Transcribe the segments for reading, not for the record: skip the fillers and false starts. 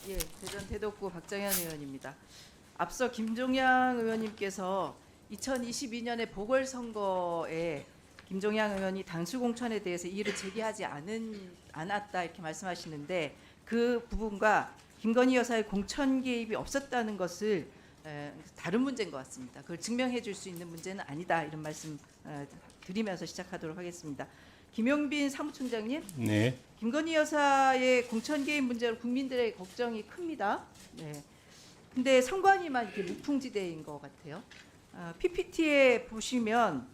예, 대전 대덕구 박정현 의원입니다. 앞서 김종양 의원님께서 2022년의 보궐선거에 김종양 의원이 당수공천에 대해서 이의를 제기하지 않았다 이렇게 말씀하시는데 그 부분과 김건희 여사의 공천 개입이 없었다는 것을 다른 문제인 것 같습니다. 그걸 증명해 줄 수 있는 문제는 아니다 이런 말씀 드리면서 시작하도록 하겠습니다. 김용빈 사무총장님. 네. 김건희 여사의 공천 개입 문제로 국민들의 걱정이 큽니다. 네. 근데 선관위만 이렇게 무풍지대인 것 같아요. PPT에 보시면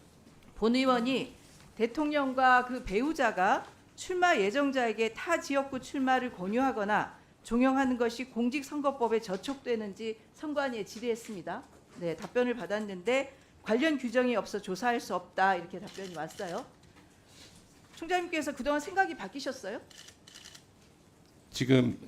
본 의원이 대통령과 그 배우자가 출마 예정자에게 타 지역구 출마를 권유하거나 종용하는 것이 공직선거법에 저촉되는지 선관위에 질의했습니다. 네, 답변을 받았는데 관련 규정이 없어 조사할 수 없다 이렇게 답변이 왔어요. 총장님께서 그동안 생각이 바뀌셨어요? 지금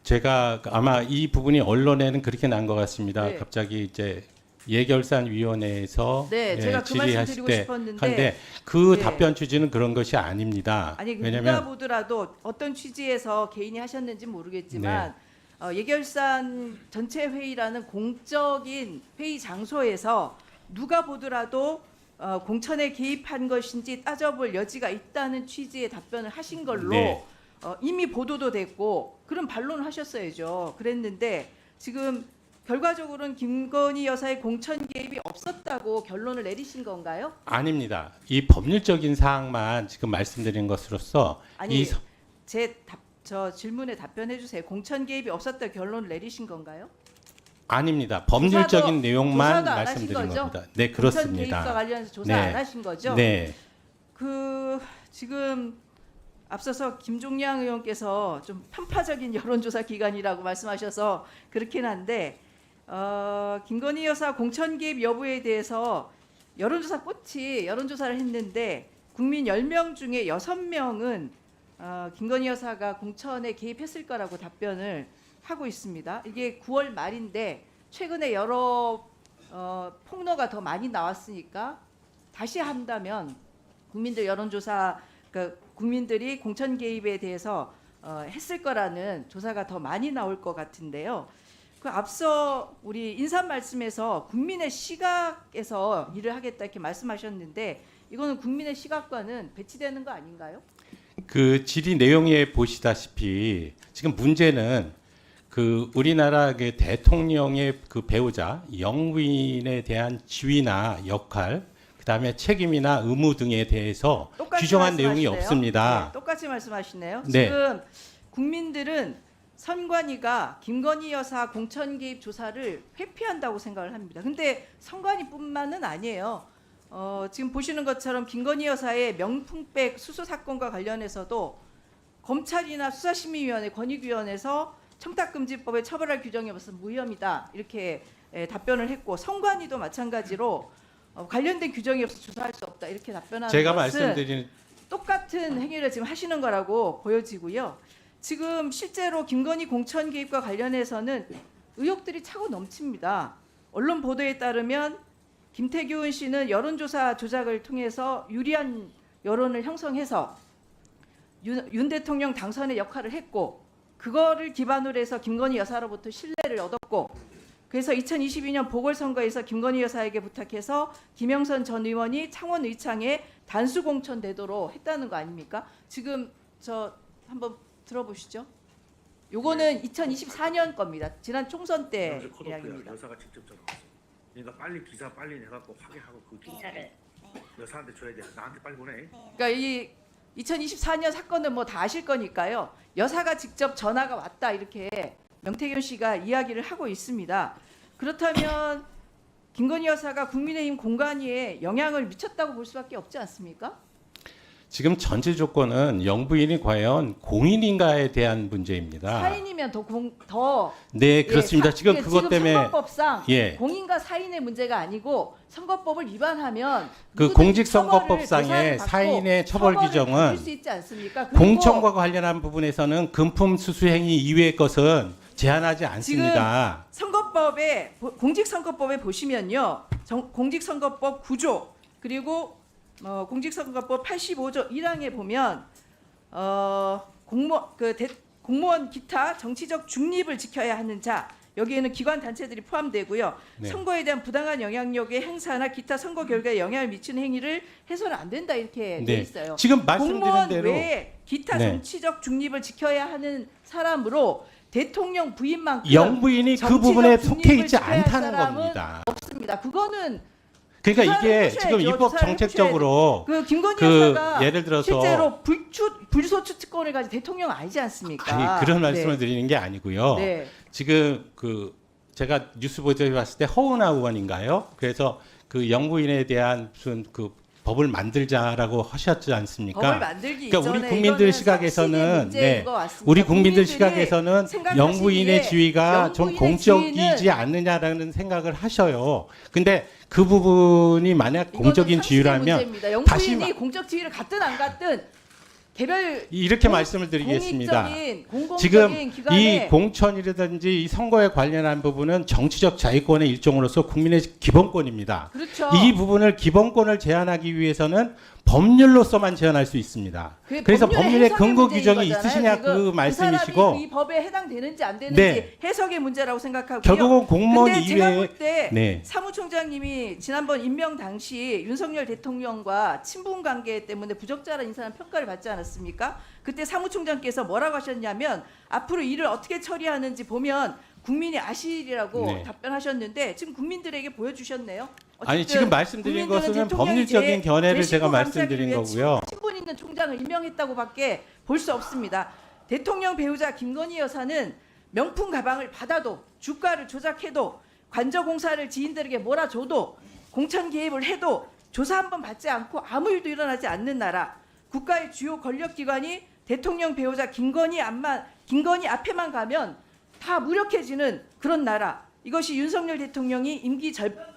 제가 아마 이 부분이 언론에는 그렇게 난 것 같습니다. 네. 갑자기 이제 예결산위원회에서 네, 제가 그 말씀 질의하실 드리고 때 싶었는데 한데 그 네. 답변 취지는 그런 것이 아닙니다. 아니 누가 왜냐하면 보더라도 어떤 취지에서 개인이 하셨는지 모르겠지만 예결산 전체 회의라는 공적인 회의 장소에서 누가 보더라도 공천에 개입한 것인지 따져볼 여지가 있다는 취지의 답변을 하신 걸로 네. 이미 보도도 됐고 그런 반론을 하셨어야죠. 그랬는데 지금 결과적으로는 김건희 여사의 공천 개입이 없었다고 결론을 내리신 건가요? 아닙니다. 이 법률적인 사항만 지금 말씀드린 것으로서 아니 이 저 질문에 답변해 주세요. 공천 개입이 없었다 결론을 내리신 건가요? 아닙니다. 법률적인 내용만 조사도 안 하신 말씀드린 거죠? 겁니다. 네, 공천 그렇습니다. 개입과 관련해서 조사 네. 안 하신 거죠? 네. 지금 앞서서 김종양 의원께서 좀 편파적인 여론조사 기관이라고 말씀하셔서 그렇긴 한데 김건희 여사 공천 개입 여부에 대해서 여론조사 꽃이 여론조사를 했는데 국민 10명 중에 6명은 김건희 여사가 공천에 개입했을 거라고 답변을 하고 있습니다. 이게 9월 말인데 최근에 여러 폭로가 더 많이 나왔으니까 다시 한다면 국민들 여론조사 국민들이 공천 개입에 대해서 했을 거라는 조사가 더 많이 나올 것 같은데요. 그 앞서 우리 인사 말씀에서 국민의 시각에서 일을 하겠다 이렇게 말씀하셨는데 이거는 국민의 시각과는 배치되는 거 아닌가요? 그 질의 내용에 보시다시피 지금 문제는 그 우리나라 그 대통령의 그 배우자 영부인에 대한 지위나 역할, 그다음에 책임이나 의무 등에 대해서 규정한 내용이 없습니다. 네, 똑같이 말씀하시네요. 네. 지금 국민들은 선관위가 김건희 여사 공천 개입 조사를 회피한다고 생각을 합니다. 근데 선관위뿐만은 아니에요. 지금 보시는 것처럼 김건희 여사의 명품백 수수 사건과 관련해서도 검찰이나 수사심의위원회, 권익위원회에서 청탁금지법에 처벌할 규정이 없어서 무혐의다 이렇게 답변을 했고 선관위도 마찬가지로 관련된 규정이 없어 조사할 수 없다 이렇게 답변하는 제가 것은 말씀드린 똑같은 행위를 지금 하시는 거라고 보여지고요. 지금 실제로 김건희 공천 개입과 관련해서는 의혹들이 차고 넘칩니다. 언론 보도에 따르면 김태균 씨는 여론조사 조작을 통해서 유리한 여론을 형성해서 윤 대통령 당선의 역할을 했고 그거를 기반으로 해서 김건희 여사로부터 신뢰를 얻었고 그래서 2022년 보궐선거에서 김건희 여사에게 부탁해서 김영선 전 의원이 창원 의창에 단수 공천되도록 했다는 거 아닙니까? 지금 저 한번 들어보시죠. 요거는 2024년 겁니다. 지난 총선 때 이야기입니다. 여사가 직접 전화왔어. 그러니까 빨리 기사 빨리 내갖고 확인하고 그 기사를 여사한테 줘야 돼. 나한테 빨리 보내. 그러니까 이 2024년 사건은 뭐 다 아실 거니까요. 여사가 직접 전화가 왔다 이렇게 명태균 씨가 이야기를 하고 있습니다. 그렇다면 김건희 여사가 국민의힘 공관위에 영향을 미쳤다고 볼 수밖에 없지 않습니까? 지금 전제 조건은 영부인이 과연 공인인가에 대한 문제입니다. 사인이면 더 네, 그렇습니다. 지금 그것 때문에 선거법상 예. 공인과 사인의 문제가 아니고 선거법을 위반하면 그 누구든지 공직선거법상의 처벌을 조사를 사인의 받고 처벌 처벌을 규정은 받을 수 있지 않습니까? 그리고 공천과 관련한 부분에서는 금품 수수 행위 이외의 것은 제한하지 않습니다. 선거법에 공직선거법에 보시면요. 공직선거법 9조 그리고 공직선거법 85조 1항에 보면 공무원 기타 정치적 중립을 지켜야 하는 자, 여기에는 기관 단체들이 포함되고요. 네. 선거에 대한 부당한 영향력의 행사나 기타 선거 결과에 영향을 미치는 행위를 해서는 안 된다 이렇게 돼 네. 있어요. 지금 말씀드린 공무원 대로 외에 기타 네. 정치적 중립을 지켜야 하는 사람으로 대통령 부인만큼 영부인이 그 정치적 부분에 속해 중립을 있지 지켜야 할 않다는 사람은 겁니다. 없습니다. 그거는 그러니까 조사를 이게 해보셔야죠. 지금 입법 조사를 정책적으로 그 김건희 그 여사가 예를 들어서 실제로 불소추 특권을 가진 대통령 아니지 않습니까? 아니 그런 말씀을 네. 드리는 게 아니고요. 네. 지금 그 제가 뉴스 보도에 봤을 때 허은하 의원인가요? 그래서 그 영부인에 대한 무슨 그 법을 만들자라고 하셨지 않습니까? 법을 만들기 그러니까 이전에 우리 국민들 이거는 시각에서는 상식의 문제인 네, 것 같습니다. 우리 국민들 국민들이 시각에서는 생각하시기에 영부인의 지위가 좀 영부인의 공적이지 지위는 않느냐라는 생각을 하셔요. 근데 그 부분이 만약 이거는 공적인 상식의 지위라면 문제입니다. 다시 영부인이 공적 지위를 갖든 안 갖든 개별 이렇게 말씀을 드리겠습니다. 공공적인 지금 기관에 이 공천이라든지 이 선거에 관련한 부분은 정치적 자유권의 일종으로서 국민의 기본권입니다. 그렇죠. 이 부분을 기본권을 제한하기 위해서는 법률로서만 제한할 수 있습니다. 그게 그래서 법률의 법률의 해석의 근거 문제인 규정이 거잖아요. 있으시냐 지금 그 말씀이시고 사람이 이 법에 해당되는지 안 되는지 네. 해석의 문제라고 생각하고요. 결국은 공무원 근데 제가 이외에 볼 때 네. 사무총장님이 지난번 임명 당시 윤석열 대통령과 친분 관계 때문에 부적절한 인사는 평가를 받지 않았습니까? 그때 사무총장께서 뭐라고 하셨냐면 앞으로 일을 어떻게 처리하는지 보면 국민이 아시리라고 네. 답변하셨는데 지금 국민들에게 보여주셨네요. 아니 어쨌든 지금 말씀드린 국민들은 것은 대통령이 법률적인 견해를 제 제가 신고 감싸기 말씀드린 위해 거고요. 친분 있는 총장을 임명했다고밖에 볼 수 없습니다. 대통령 배우자 김건희 여사는 명품 가방을 받아도 주가를 조작해도 관저공사를 지인들에게 몰아줘도 공천 개입을 해도 조사 한번 받지 않고 아무 일도 일어나지 않는 나라, 국가의 주요 권력기관이 대통령 배우자 김건희 앞에만 가면 다 무력해지는 그런 나라, 이것이 윤석열 대통령이 임기 절반